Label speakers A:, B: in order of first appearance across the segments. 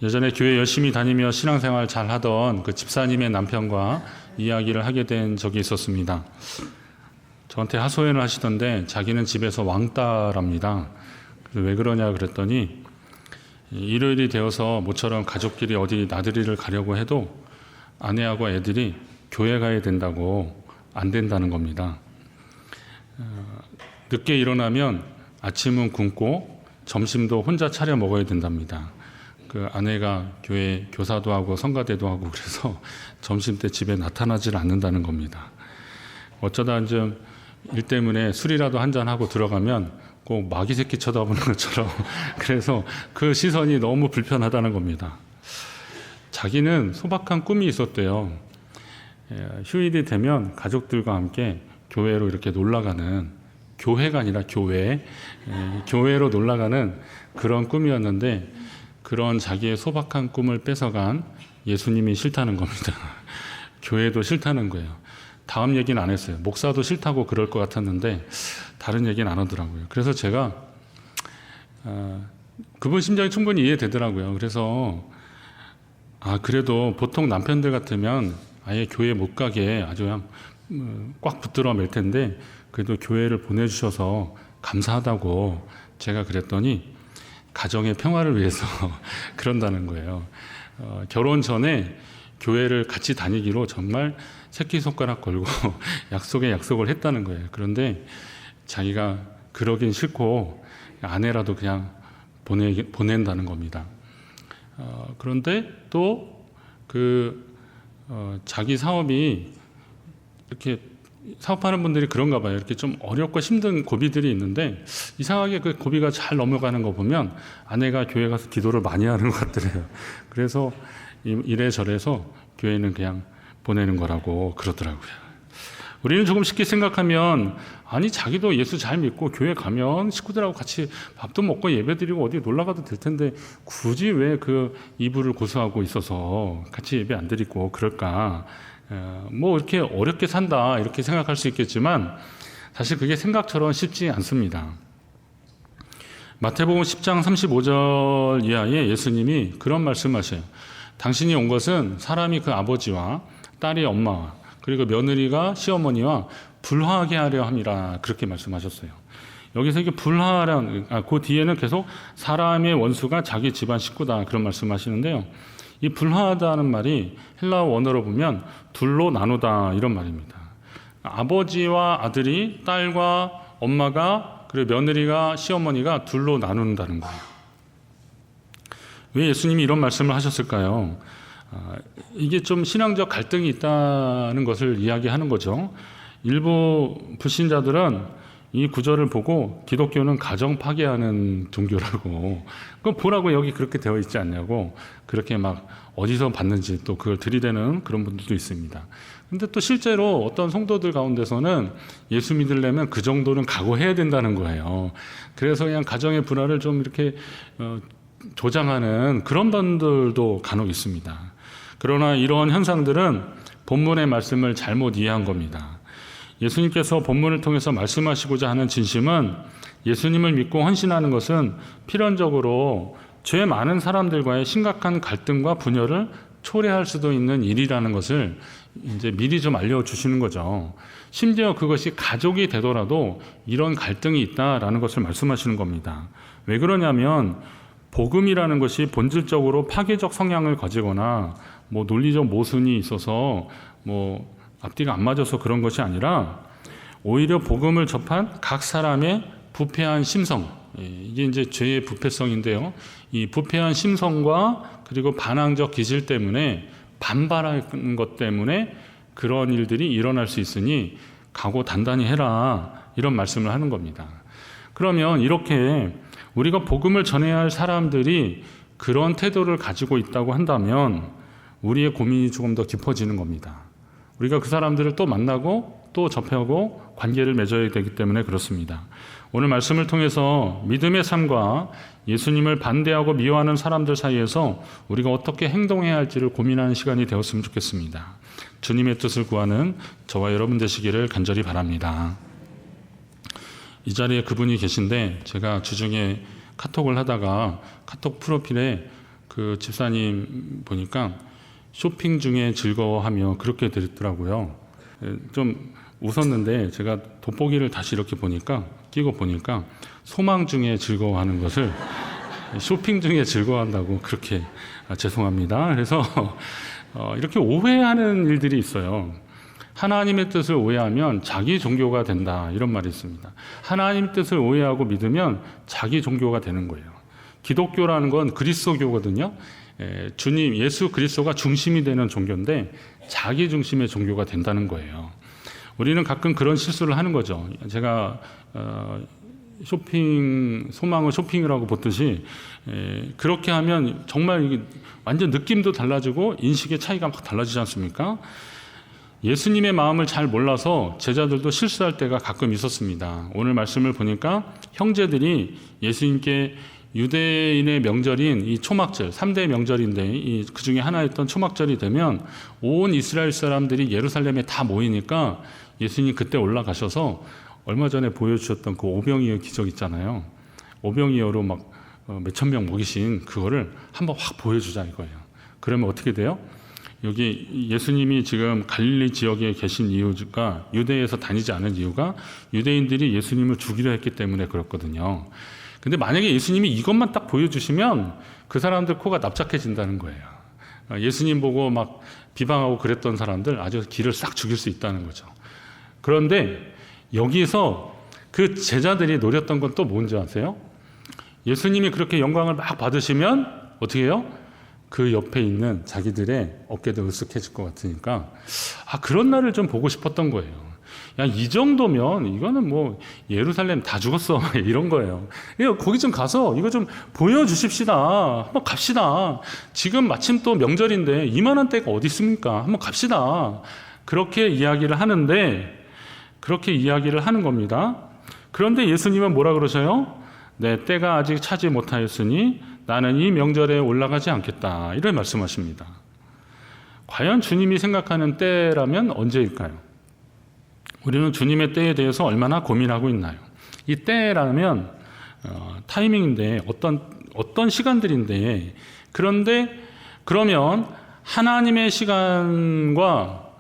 A: 예전에 교회 열심히 다니며 신앙생활 잘 하던 그 집사님의 남편과 이야기를 하게 된 적이 있었습니다. 저한테 하소연을 하시던데 자기는 집에서 왕따랍니다. 그래서 왜 그러냐 그랬더니 일요일이 되어서 모처럼 가족끼리 어디 나들이를 가려고 해도 아내하고 애들이 교회 가야 된다고 안 된다는 겁니다. 늦게 일어나면 아침은 굶고 점심도 혼자 차려 먹어야 된답니다. 그 아내가 교회 교사도 하고 성가대도 하고 그래서 점심 때 집에 나타나질 않는다는 겁니다. 어쩌다 좀 일 때문에 술이라도 한잔 하고 들어가면 꼭 마귀 새끼 쳐다보는 것처럼 그래서 그 시선이 너무 불편하다는 겁니다. 자기는 소박한 꿈이 있었대요. 휴일이 되면 가족들과 함께 교회로 이렇게 놀러가는, 교회가 아니라 교회로 놀러가는 그런 꿈이었는데 그런 자기의 소박한 꿈을 뺏어간 예수님이 싫다는 겁니다. 교회도 싫다는 거예요. 다음 얘기는 안 했어요. 목사도 싫다고 그럴 것 같았는데 다른 얘기는 안 하더라고요. 그래서 제가 그분 심정이 충분히 이해되더라고요. 그래서 그래도 보통 남편들 같으면 아예 교회 못 가게 아주 그냥 꽉 붙들어 맬 텐데 그래도 교회를 보내주셔서 감사하다고 제가 그랬더니 가정의 평화를 위해서 그런다는 거예요. 결혼 전에 교회를 같이 다니기로 정말 새끼손가락 걸고 약속에 약속을 했다는 거예요. 그런데 자기가 그러긴 싫고 아내라도 그냥 보낸다는 겁니다. 그런데 또 자기 사업이 이렇게 사업하는 분들이 그런가 봐요. 이렇게 좀 어렵고 힘든 고비들이 있는데 이상하게 그 고비가 잘 넘어가는 거 보면 아내가 교회 가서 기도를 많이 하는 것 같더래요. 그래서 이래저래서 교회는 그냥 보내는 거라고 그러더라고요. 우리는 조금 쉽게 생각하면 아니 자기도 예수 잘 믿고 교회 가면 식구들하고 같이 밥도 먹고 예배드리고 어디 놀러 가도 될 텐데 굳이 왜 그 이불을 고수하고 있어서 같이 예배 안 드리고 그럴까? 뭐 이렇게 어렵게 산다 이렇게 생각할 수 있겠지만 사실 그게 생각처럼 쉽지 않습니다. 마태복음 10장 35절 이하에 예수님이 그런 말씀하셔요. 당신이 온 것은 사람이 그 아버지와 딸이 엄마와 그리고 며느리가 시어머니와 불화하게 하려 함이라 그렇게 말씀하셨어요. 여기서 이게 불화하는 그 뒤에는 계속 사람의 원수가 자기 집안 식구다 그런 말씀하시는데요. 이 불화하다는 말이 헬라어 원어로 보면 둘로 나누다 이런 말입니다. 아버지와 아들이 딸과 엄마가 그리고 며느리가 시어머니가 둘로 나눈다는 거예요. 왜 예수님이 이런 말씀을 하셨을까요? 이게 좀 신앙적 갈등이 있다는 것을 이야기하는 거죠. 일부 불신자들은 이 구절을 보고 기독교는 가정 파괴하는 종교라고 그럼 보라고 여기 그렇게 되어 있지 않냐고 그렇게 막 어디서 봤는지 또 그걸 들이대는 그런 분들도 있습니다. 근데 또 실제로 어떤 성도들 가운데서는 예수 믿으려면 그 정도는 각오해야 된다는 거예요. 그래서 그냥 가정의 불화를 좀 이렇게 조장하는 그런 분들도 간혹 있습니다. 그러나 이러한 현상들은 본문의 말씀을 잘못 이해한 겁니다. 예수님께서 본문을 통해서 말씀하시고자 하는 진심은 예수님을 믿고 헌신하는 것은 필연적으로 죄 많은 사람들과의 심각한 갈등과 분열을 초래할 수도 있는 일이라는 것을 이제 미리 좀 알려주시는 거죠. 심지어 그것이 가족이 되더라도 이런 갈등이 있다라는 것을 말씀하시는 겁니다. 왜 그러냐면 복음이라는 것이 본질적으로 파괴적 성향을 가지거나 뭐 논리적 모순이 있어서 뭐 앞뒤가 안 맞아서 그런 것이 아니라 오히려 복음을 접한 각 사람의 부패한 심성, 이게 이제 죄의 부패성인데요. 이 부패한 심성과 그리고 반항적 기질 때문에 반발하는 것 때문에 그런 일들이 일어날 수 있으니 각오 단단히 해라 이런 말씀을 하는 겁니다. 그러면 이렇게 우리가 복음을 전해야 할 사람들이 그런 태도를 가지고 있다고 한다면 우리의 고민이 조금 더 깊어지는 겁니다. 우리가 그 사람들을 또 만나고 또 접하고 관계를 맺어야 되기 때문에 그렇습니다. 오늘 말씀을 통해서 믿음의 삶과 예수님을 반대하고 미워하는 사람들 사이에서 우리가 어떻게 행동해야 할지를 고민하는 시간이 되었으면 좋겠습니다. 주님의 뜻을 구하는 저와 여러분 되시기를 간절히 바랍니다. 이 자리에 그분이 계신데 제가 주중에 카톡을 하다가 카톡 프로필에 그 집사님 보니까 쇼핑 중에 즐거워하며 그렇게 드렸더라고요. 좀 웃었는데 제가 돋보기를 다시 이렇게 끼고 보니까 소망 중에 즐거워하는 것을 쇼핑 중에 즐거워한다고 그렇게 죄송합니다. 그래서 이렇게 오해하는 일들이 있어요. 하나님의 뜻을 오해하면 자기 종교가 된다 이런 말이 있습니다. 하나님 뜻을 오해하고 믿으면 자기 종교가 되는 거예요. 기독교라는 건 그리스도교거든요. 주님 예수 그리스도가 중심이 되는 종교인데 자기 중심의 종교가 된다는 거예요. 우리는 가끔 그런 실수를 하는 거죠. 제가 소망을 쇼핑이라고 보듯이 그렇게 하면 정말 이게 완전 느낌도 달라지고 인식의 차이가 막 달라지지 않습니까? 예수님의 마음을 잘 몰라서 제자들도 실수할 때가 가끔 있었습니다. 오늘 말씀을 보니까 형제들이 예수님께 유대인의 명절인 이 초막절, 3대 명절인데 그 중에 하나였던 초막절이 되면 온 이스라엘 사람들이 예루살렘에 다 모이니까 예수님 그때 올라가셔서 얼마 전에 보여주셨던 그 오병이어 기적 있잖아요. 오병이어로 막 몇천 명 먹이신 그거를 한번 확 보여주자 이거예요. 그러면 어떻게 돼요? 여기 예수님이 지금 갈릴리 지역에 계신 이유가 유대에서 다니지 않은 이유가 유대인들이 예수님을 죽이려 했기 때문에 그렇거든요. 근데 만약에 예수님이 이것만 딱 보여주시면 그 사람들 코가 납작해진다는 거예요. 예수님 보고 막 비방하고 그랬던 사람들 아주 기를 싹 죽일 수 있다는 거죠. 그런데 여기서 그 제자들이 노렸던 건 또 뭔지 아세요? 예수님이 그렇게 영광을 막 받으시면 어떻게 해요? 그 옆에 있는 자기들의 어깨도 으쓱해질 것 같으니까 그런 날을 좀 보고 싶었던 거예요. 야, 이 정도면 이거는 뭐 예루살렘 다 죽었어 이런 거예요. 거기 좀 가서 이거 좀 보여주십시다. 한번 갑시다. 지금 마침 또 명절인데 이만한 때가 어디 있습니까? 한번 갑시다. 그렇게 이야기를 하는 겁니다. 그런데 예수님은 뭐라 그러셔요? 내 때가 아직 차지 못하였으니 나는 이 명절에 올라가지 않겠다. 이런 말씀하십니다. 과연 주님이 생각하는 때라면 언제일까요? 우리는 주님의 때에 대해서 얼마나 고민하고 있나요? 이 때라면 타이밍인데 어떤 시간들인데 그러면 하나님의 시간과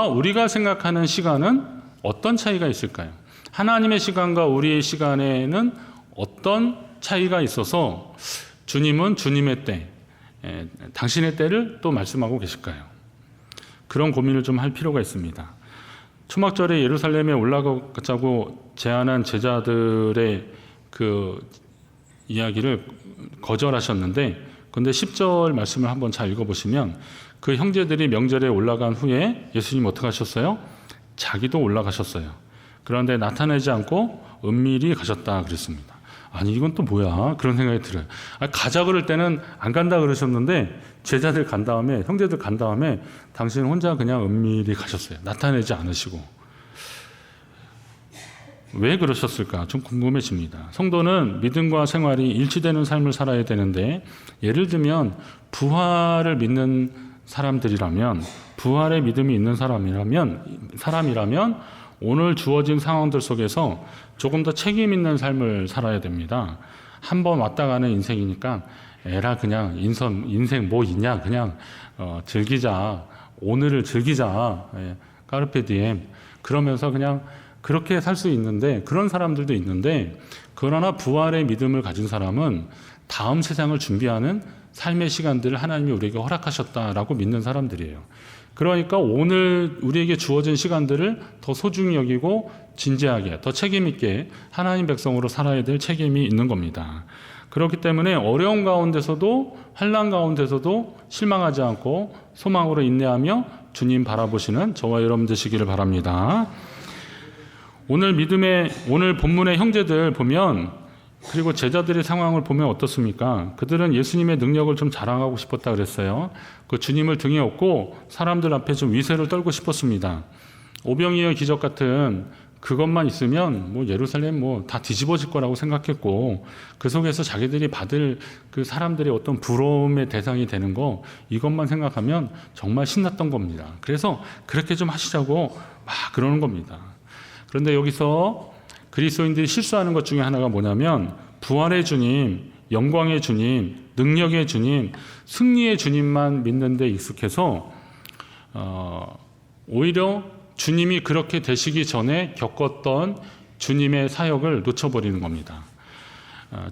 A: 우리가 생각하는 시간은 어떤 차이가 있을까요? 하나님의 시간과 우리의 시간에는 어떤 차이가 있어서 주님은 주님의 때, 당신의 때를 또 말씀하고 계실까요? 그런 고민을 좀 할 필요가 있습니다. 초막절에 예루살렘에 올라가자고 제안한 제자들의 그 이야기를 거절하셨는데 근데 10절 말씀을 한번 잘 읽어보시면 그 형제들이 명절에 올라간 후에 예수님 어떻게 하셨어요? 자기도 올라가셨어요. 그런데 나타내지 않고 은밀히 가셨다 그랬습니다. 아니 이건 또 뭐야 그런 생각이 들어요. 가자 그럴 때는 안 간다 그러셨는데 제자들 간 다음에 형제들 간 다음에 당신은 혼자 그냥 은밀히 가셨어요. 나타내지 않으시고. 왜 그러셨을까 좀 궁금해집니다. 성도는 믿음과 생활이 일치되는 삶을 살아야 되는데 예를 들면 부활을 믿는 사람들이라면 부활의 믿음이 있는 사람이라면 오늘 주어진 상황들 속에서 조금 더 책임 있는 삶을 살아야 됩니다. 한번 왔다 가는 인생이니까 에라 그냥 인생 뭐 있냐 그냥 즐기자 오늘을 즐기자 까르페 디엠 그러면서 그냥 그렇게 살 수 있는데 그런 사람들도 있는데 그러나 부활의 믿음을 가진 사람은 다음 세상을 준비하는 삶의 시간들을 하나님이 우리에게 허락하셨다라고 믿는 사람들이에요. 그러니까 오늘 우리에게 주어진 시간들을 더 소중히 여기고 진지하게 더 책임 있게 하나님 백성으로 살아야 될 책임이 있는 겁니다. 그렇기 때문에 어려운 가운데서도 환난 가운데서도 실망하지 않고 소망으로 인내하며 주님 바라보시는 저와 여러분 되시기를 바랍니다. 오늘 본문의 형제들 보면 그리고 제자들의 상황을 보면 어떻습니까? 그들은 예수님의 능력을 좀 자랑하고 싶었다 그랬어요. 그 주님을 등에 업고 사람들 앞에 좀 위세를 떨고 싶었습니다. 오병이어 기적 같은 그것만 있으면 뭐 예루살렘 뭐 다 뒤집어질 거라고 생각했고 그 속에서 자기들이 받을 그 사람들의 어떤 부러움의 대상이 되는 거 이것만 생각하면 정말 신났던 겁니다. 그래서 그렇게 좀 하시자고 막 그러는 겁니다. 그런데 여기서 그리스도인들이 실수하는 것 중에 하나가 뭐냐면 부활의 주님 영광의 주님, 능력의 주님, 승리의 주님만 믿는 데 익숙해서 오히려 주님이 그렇게 되시기 전에 겪었던 주님의 사역을 놓쳐버리는 겁니다.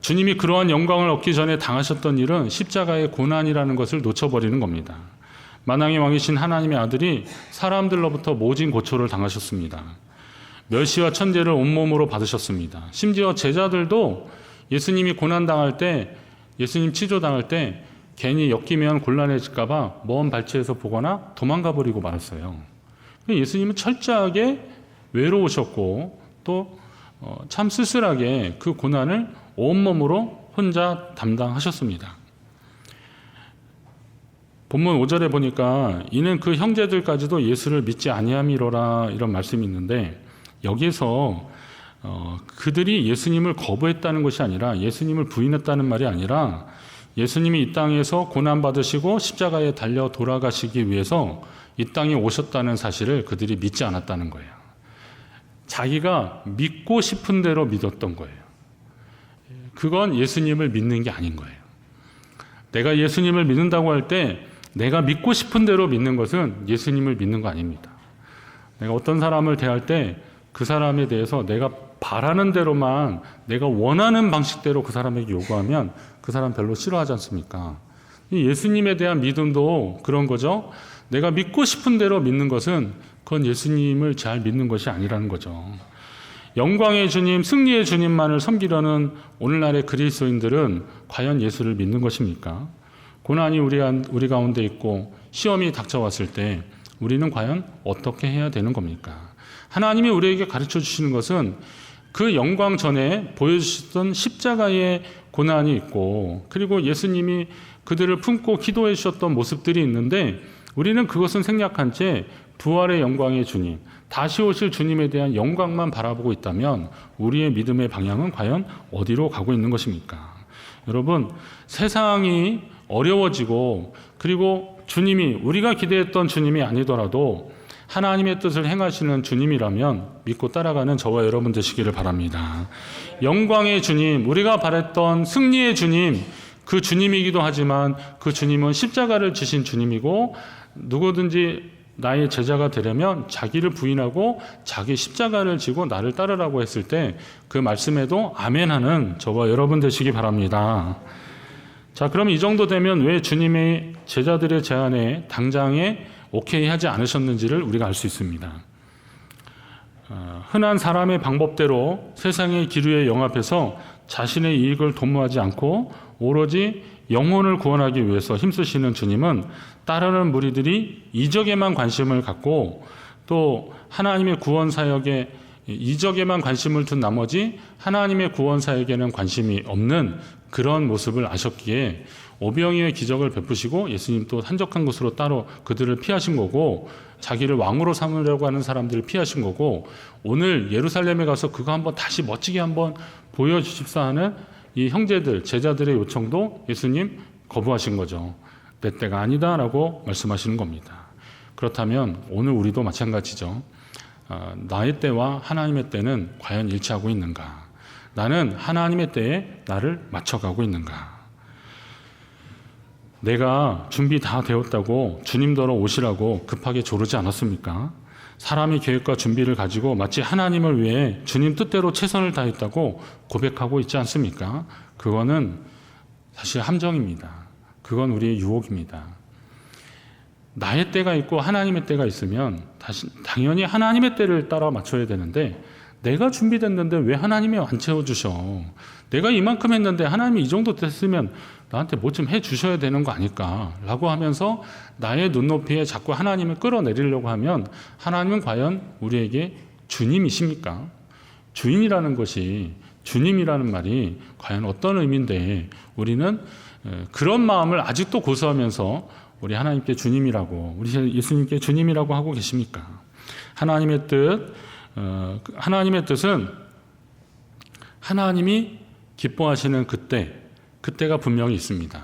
A: 주님이 그러한 영광을 얻기 전에 당하셨던 일은 십자가의 고난이라는 것을 놓쳐버리는 겁니다. 만왕의 왕이신 하나님의 아들이 사람들로부터 모진 고초를 당하셨습니다. 멸시와 천대를 온몸으로 받으셨습니다. 심지어 제자들도 예수님이 고난당할 때, 예수님 치조당할 때 괜히 엮이면 곤란해질까 봐 먼 발치에서 보거나 도망가 버리고 말았어요. 예수님은 철저하게 외로우셨고 또 참 쓸쓸하게 그 고난을 온몸으로 혼자 담당하셨습니다. 본문 5절에 보니까 이는 그 형제들까지도 예수를 믿지 아니함이로라 이런 말씀이 있는데, 여기에서 그들이 예수님을 거부했다는 것이 아니라, 예수님을 부인했다는 말이 아니라, 예수님이 이 땅에서 고난받으시고 십자가에 달려 돌아가시기 위해서 이 땅에 오셨다는 사실을 그들이 믿지 않았다는 거예요. 자기가 믿고 싶은 대로 믿었던 거예요. 그건 예수님을 믿는 게 아닌 거예요. 내가 예수님을 믿는다고 할 때 내가 믿고 싶은 대로 믿는 것은 예수님을 믿는 거 아닙니다. 내가 어떤 사람을 대할 때 그 사람에 대해서 내가 바라는 대로만, 내가 원하는 방식대로 그 사람에게 요구하면 그 사람 별로 싫어하지 않습니까? 이 예수님에 대한 믿음도 그런 거죠. 내가 믿고 싶은 대로 믿는 것은 그건 예수님을 잘 믿는 것이 아니라는 거죠. 영광의 주님, 승리의 주님만을 섬기려는 오늘날의 그리스도인들은 과연 예수를 믿는 것입니까? 고난이 우리 가운데 있고 시험이 닥쳐왔을 때 우리는 과연 어떻게 해야 되는 겁니까? 하나님이 우리에게 가르쳐 주시는 것은 그 영광 전에 보여주셨던 십자가의 고난이 있고, 그리고 예수님이 그들을 품고 기도해 주셨던 모습들이 있는데, 우리는 그것은 생략한 채 부활의 영광의 주님, 다시 오실 주님에 대한 영광만 바라보고 있다면 우리의 믿음의 방향은 과연 어디로 가고 있는 것입니까? 여러분, 세상이 어려워지고, 그리고 주님이, 우리가 기대했던 주님이 아니더라도 하나님의 뜻을 행하시는 주님이라면 믿고 따라가는 저와 여러분 되시기를 바랍니다. 영광의 주님, 우리가 바랬던 승리의 주님, 그 주님이기도 하지만 그 주님은 십자가를 지신 주님이고, 누구든지 나의 제자가 되려면 자기를 부인하고 자기 십자가를 지고 나를 따르라고 했을 때 그 말씀에도 아멘하는 저와 여러분 되시기 바랍니다. 자, 그럼 이 정도 되면 왜 주님의 제자들의 제안에 당장에 오케이 하지 않으셨는지를 우리가 알 수 있습니다. 흔한 사람의 방법대로 세상의 기류에 영합해서 자신의 이익을 도모하지 않고 오로지 영혼을 구원하기 위해서 힘쓰시는 주님은 따르는 무리들이 이적에만 관심을 갖고 또 하나님의 구원 사역에 이적에만 관심을 둔 나머지 하나님의 구원 사역에는 관심이 없는 그런 모습을 아셨기에 오병이어의 기적을 베푸시고 예수님 또 한적한 곳으로 따로 그들을 피하신 거고, 자기를 왕으로 삼으려고 하는 사람들을 피하신 거고, 오늘 예루살렘에 가서 그거 한번 다시 멋지게 한번 보여주십사 하는 이 형제들, 제자들의 요청도 예수님 거부하신 거죠. 내 때가 아니다라고 말씀하시는 겁니다. 그렇다면 오늘 우리도 마찬가지죠. 나의 때와 하나님의 때는 과연 일치하고 있는가? 나는 하나님의 때에 나를 맞춰가고 있는가? 내가 준비 다 되었다고 주님더러 오시라고 급하게 조르지 않았습니까? 사람이 계획과 준비를 가지고 마치 하나님을 위해 주님 뜻대로 최선을 다했다고 고백하고 있지 않습니까? 그거는 사실 함정입니다. 그건 우리의 유혹입니다. 나의 때가 있고 하나님의 때가 있으면 당연히 하나님의 때를 따라 맞춰야 되는데, 내가 준비됐는데 왜 하나님이 안 채워주셔? 내가 이만큼 했는데 하나님이 이 정도 됐으면 나한테 뭐 좀 해주셔야 되는 거 아닐까? 라고 하면서 나의 눈높이에 자꾸 하나님을 끌어내리려고 하면 하나님은 과연 우리에게 주님이십니까? 주인이라는 것이, 주님이라는 말이 과연 어떤 의미인데 우리는 그런 마음을 아직도 고수하면서 우리 하나님께 주님이라고, 우리 예수님께 주님이라고 하고 계십니까? 하나님의 뜻은 하나님이 기뻐하시는 그때가 분명히 있습니다.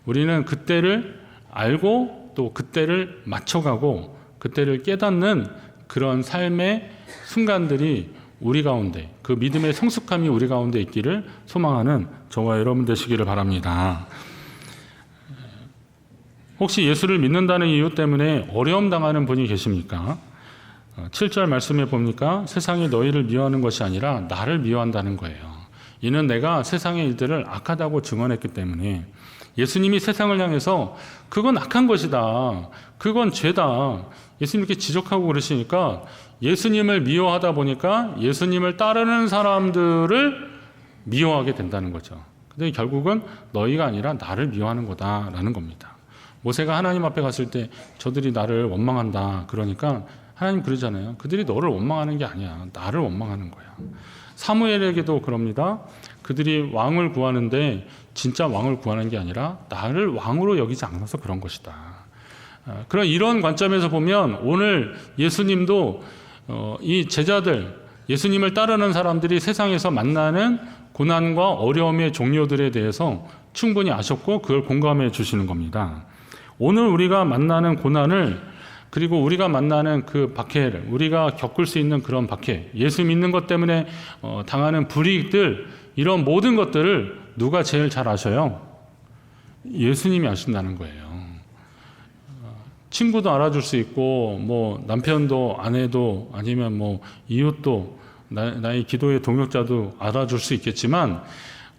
A: 우리는 그때를 알고 또 그때를 맞춰가고 그때를 깨닫는 그런 삶의 순간들이 우리 가운데, 그 믿음의 성숙함이 우리 가운데 있기를 소망하는 저와 여러분 되시기를 바랍니다. 혹시 예수를 믿는다는 이유 때문에 어려움 당하는 분이 계십니까? 7절 말씀에 보니까 세상이 너희를 미워하는 것이 아니라 나를 미워한다는 거예요. 이는 내가 세상의 일들을 악하다고 증언했기 때문에. 예수님이 세상을 향해서 그건 악한 것이다, 그건 죄다, 예수님께 지적하고 그러시니까 예수님을 미워하다 보니까 예수님을 따르는 사람들을 미워하게 된다는 거죠. 근데 결국은 너희가 아니라 나를 미워하는 거다라는 겁니다. 모세가 하나님 앞에 갔을 때 저들이 나를 원망한다 그러니까 하나님 그러잖아요. 그들이 너를 원망하는 게 아니야, 나를 원망하는 거야. 사무엘에게도 그럽니다. 그들이 왕을 구하는데 진짜 왕을 구하는 게 아니라 나를 왕으로 여기지 않아서 그런 것이다. 그런 이런 관점에서 보면 오늘 예수님도 이 제자들, 예수님을 따르는 사람들이 세상에서 만나는 고난과 어려움의 종류들에 대해서 충분히 아셨고 그걸 공감해 주시는 겁니다. 오늘 우리가 만나는 고난을, 그리고 우리가 만나는 그 박해를, 우리가 겪을 수 있는 그런 박해, 예수 믿는 것 때문에 당하는 불이익들, 이런 모든 것들을 누가 제일 잘 아셔요? 예수님이 아신다는 거예요. 친구도 알아줄 수 있고, 뭐 남편도 아내도 아니면 뭐 이웃도 나의 기도의 동역자도 알아줄 수 있겠지만,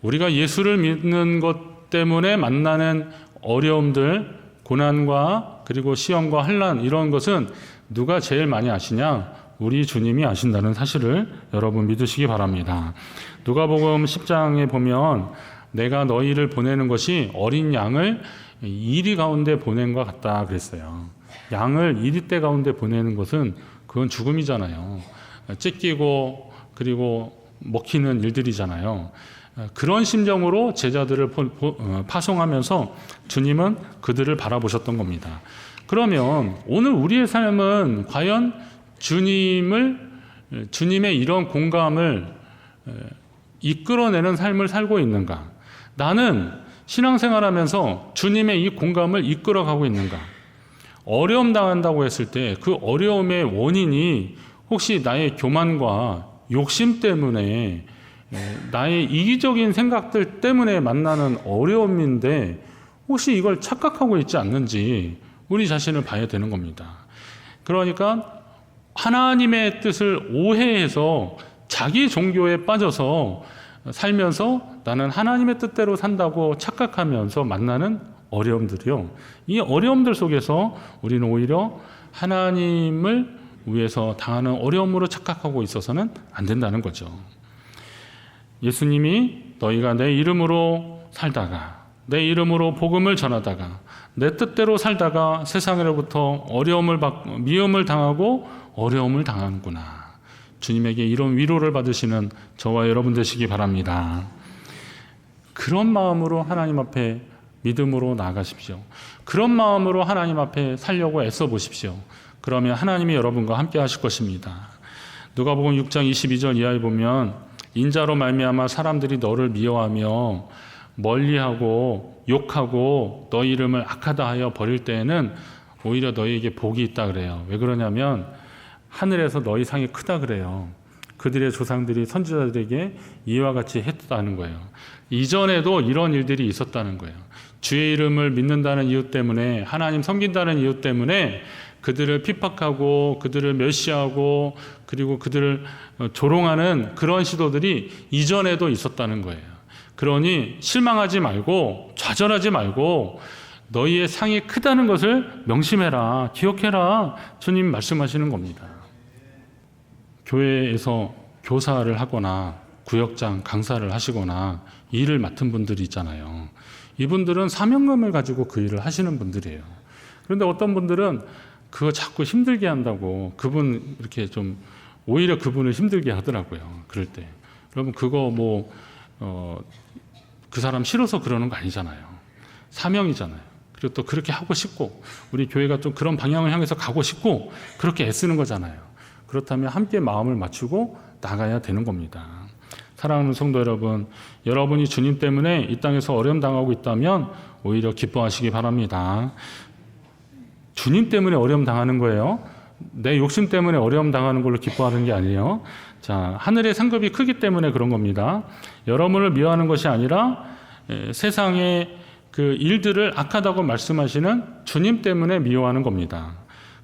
A: 우리가 예수를 믿는 것 때문에 만나는 어려움들, 고난과 그리고 시험과 환난, 이런 것은 누가 제일 많이 아시냐? 우리 주님이 아신다는 사실을 여러분 믿으시기 바랍니다. 누가복음 10장에 보면 내가 너희를 보내는 것이 어린 양을 이리 가운데 보낸 것 같다 그랬어요. 양을 이리떼 가운데 보내는 것은 그건 죽음이잖아요. 찢기고 그리고 먹히는 일들이잖아요. 그런 심정으로 제자들을 파송하면서 주님은 그들을 바라보셨던 겁니다. 그러면 오늘 우리의 삶은 과연 주님의 이런 공감을 이끌어내는 삶을 살고 있는가? 나는 신앙생활하면서 주님의 이 공감을 이끌어가고 있는가? 어려움 당한다고 했을 때 그 어려움의 원인이 혹시 나의 교만과 욕심 때문에, 나의 이기적인 생각들 때문에 만나는 어려움인데 혹시 이걸 착각하고 있지 않는지 우리 자신을 봐야 되는 겁니다. 그러니까 하나님의 뜻을 오해해서 자기 종교에 빠져서 살면서 나는 하나님의 뜻대로 산다고 착각하면서 만나는 어려움들이요. 이 어려움들 속에서 우리는 오히려 하나님을 위해서 당하는 어려움으로 착각하고 있어서는 안 된다는 거죠. 예수님이 너희가 내 이름으로 살다가, 내 이름으로 복음을 전하다가, 내 뜻대로 살다가 세상으로부터 미움을 당하고 어려움을 당하는구나. 주님에게 이런 위로를 받으시는 저와 여러분 되시기 바랍니다. 그런 마음으로 하나님 앞에 믿음으로 나아가십시오. 그런 마음으로 하나님 앞에 살려고 애써 보십시오. 그러면 하나님이 여러분과 함께 하실 것입니다. 누가복음 6장 22절 이하에 보면 인자로 말미암아 사람들이 너를 미워하며 멀리하고 욕하고 너 이름을 악하다 하여 버릴 때에는 오히려 너희에게 복이 있다 그래요. 왜 그러냐면 하늘에서 너희 상이 크다 그래요. 그들의 조상들이 선지자들에게 이와 같이 했다는 거예요. 이전에도 이런 일들이 있었다는 거예요. 주의 이름을 믿는다는 이유 때문에, 하나님 섬긴다는 이유 때문에 그들을 핍박하고 그들을 멸시하고 그리고 그들을 조롱하는 그런 시도들이 이전에도 있었다는 거예요. 그러니 실망하지 말고 좌절하지 말고 너희의 상이 크다는 것을 명심해라, 기억해라, 주님 말씀하시는 겁니다. 교회에서 교사를 하거나 구역장 강사를 하시거나 일을 맡은 분들이 있잖아요. 이분들은 사명감을 가지고 그 일을 하시는 분들이에요. 그런데 어떤 분들은 그거 자꾸 힘들게 한다고 그분 이렇게 좀 오히려 그분을 힘들게 하더라고요. 그럴 때 여러분 그거 그 사람 싫어서 그러는 거 아니잖아요. 사명이잖아요. 그리고 또 그렇게 하고 싶고 우리 교회가 좀 그런 방향을 향해서 가고 싶고 그렇게 애쓰는 거잖아요. 그렇다면 함께 마음을 맞추고 나가야 되는 겁니다. 사랑하는 성도 여러분, 여러분이 주님 때문에 이 땅에서 어려움 당하고 있다면 오히려 기뻐하시기 바랍니다. 주님 때문에 어려움 당하는 거예요. 내 욕심 때문에 어려움 당하는 걸로 기뻐하는 게 아니에요. 자, 하늘의 상급이 크기 때문에 그런 겁니다. 여러분을 미워하는 것이 아니라 세상의 그 일들을 악하다고 말씀하시는 주님 때문에 미워하는 겁니다.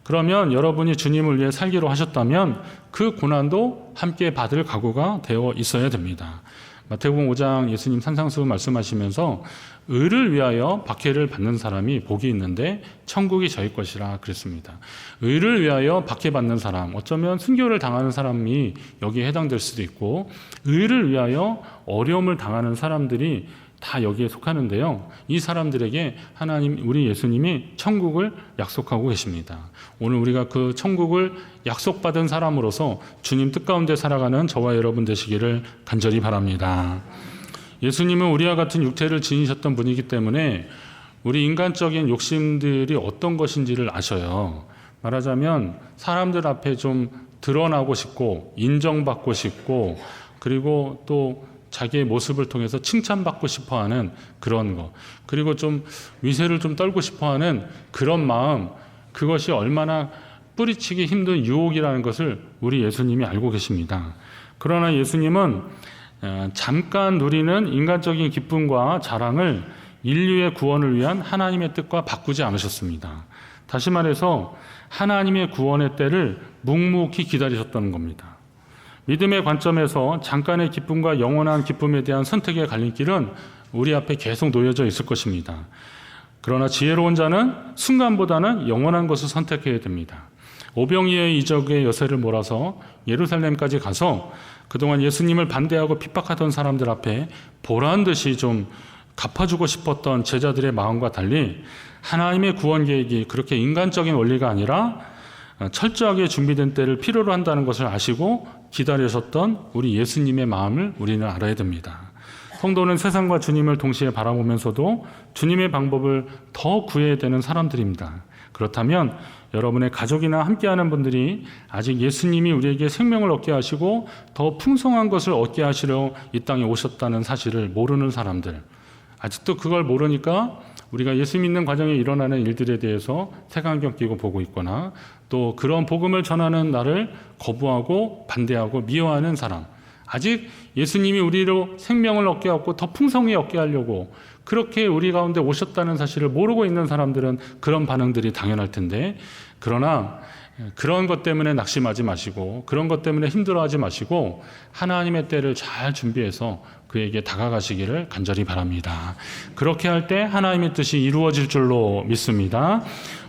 A: 그러면 여러분이 주님을 위해 살기로 하셨다면 그 고난도 함께 받을 각오가 되어 있어야 됩니다. 마태복음 5장 예수님 산상수 말씀하시면서 의를 위하여 박해를 받는 사람이 복이 있는데 천국이 저희 것이라 그랬습니다. 의를 위하여 박해받는 사람, 어쩌면 순교를 당하는 사람이 여기에 해당될 수도 있고, 의를 위하여 어려움을 당하는 사람들이 다 여기에 속하는데요. 이 사람들에게 하나님, 우리 예수님이 천국을 약속하고 계십니다. 오늘 우리가 그 천국을 약속받은 사람으로서 주님 뜻 가운데 살아가는 저와 여러분 되시기를 간절히 바랍니다. 예수님은 우리와 같은 육체를 지니셨던 분이기 때문에 우리 인간적인 욕심들이 어떤 것인지를 아셔요. 말하자면 사람들 앞에 좀 드러나고 싶고 인정받고 싶고, 그리고 또 자기의 모습을 통해서 칭찬받고 싶어하는 그런 거, 그리고 좀 위세를 좀 떨고 싶어하는 그런 마음, 그것이 얼마나 뿌리치기 힘든 유혹이라는 것을 우리 예수님이 알고 계십니다. 그러나 예수님은 잠깐 누리는 인간적인 기쁨과 자랑을 인류의 구원을 위한 하나님의 뜻과 바꾸지 않으셨습니다. 다시 말해서 하나님의 구원의 때를 묵묵히 기다리셨다는 겁니다. 믿음의 관점에서 잠깐의 기쁨과 영원한 기쁨에 대한 선택의 갈림길은 우리 앞에 계속 놓여져 있을 것입니다. 그러나 지혜로운 자는 순간보다는 영원한 것을 선택해야 됩니다. 오병이어의 이적의 여세를 몰아서 예루살렘까지 가서 그동안 예수님을 반대하고 핍박하던 사람들 앞에 보란 듯이 좀 갚아주고 싶었던 제자들의 마음과 달리 하나님의 구원 계획이 그렇게 인간적인 원리가 아니라 철저하게 준비된 때를 필요로 한다는 것을 아시고 기다리셨던 우리 예수님의 마음을 우리는 알아야 됩니다. 성도는 세상과 주님을 동시에 바라보면서도 주님의 방법을 더 구해야 되는 사람들입니다. 그렇다면 여러분의 가족이나 함께하는 분들이 아직 예수님이 우리에게 생명을 얻게 하시고 더 풍성한 것을 얻게 하시려 이 땅에 오셨다는 사실을 모르는 사람들, 아직도 그걸 모르니까 우리가 예수 믿는 과정에 일어나는 일들에 대해서 색안경 끼고 보고 있거나, 또 그런 복음을 전하는 나를 거부하고 반대하고 미워하는 사람, 아직 예수님이 우리로 생명을 얻게 하고 더 풍성히 얻게 하려고 그렇게 우리 가운데 오셨다는 사실을 모르고 있는 사람들은 그런 반응들이 당연할 텐데, 그러나 그런 것 때문에 낙심하지 마시고 그런 것 때문에 힘들어하지 마시고 하나님의 때를 잘 준비해서 그에게 다가가시기를 간절히 바랍니다. 그렇게 할 때 하나님의 뜻이 이루어질 줄로 믿습니다.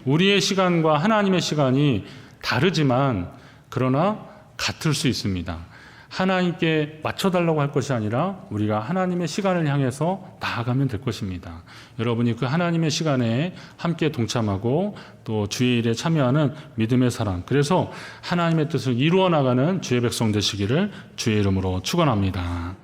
A: 우리의 시간과 하나님의 시간이 다르지만 그러나 같을 수 있습니다. 하나님께 맞춰달라고 할 것이 아니라 우리가 하나님의 시간을 향해서 나아가면 될 것입니다. 여러분이 그 하나님의 시간에 함께 동참하고 또 주의 일에 참여하는 믿음의 사람, 그래서 하나님의 뜻을 이루어 나가는 주의 백성 되시기를 주의 이름으로 축원합니다.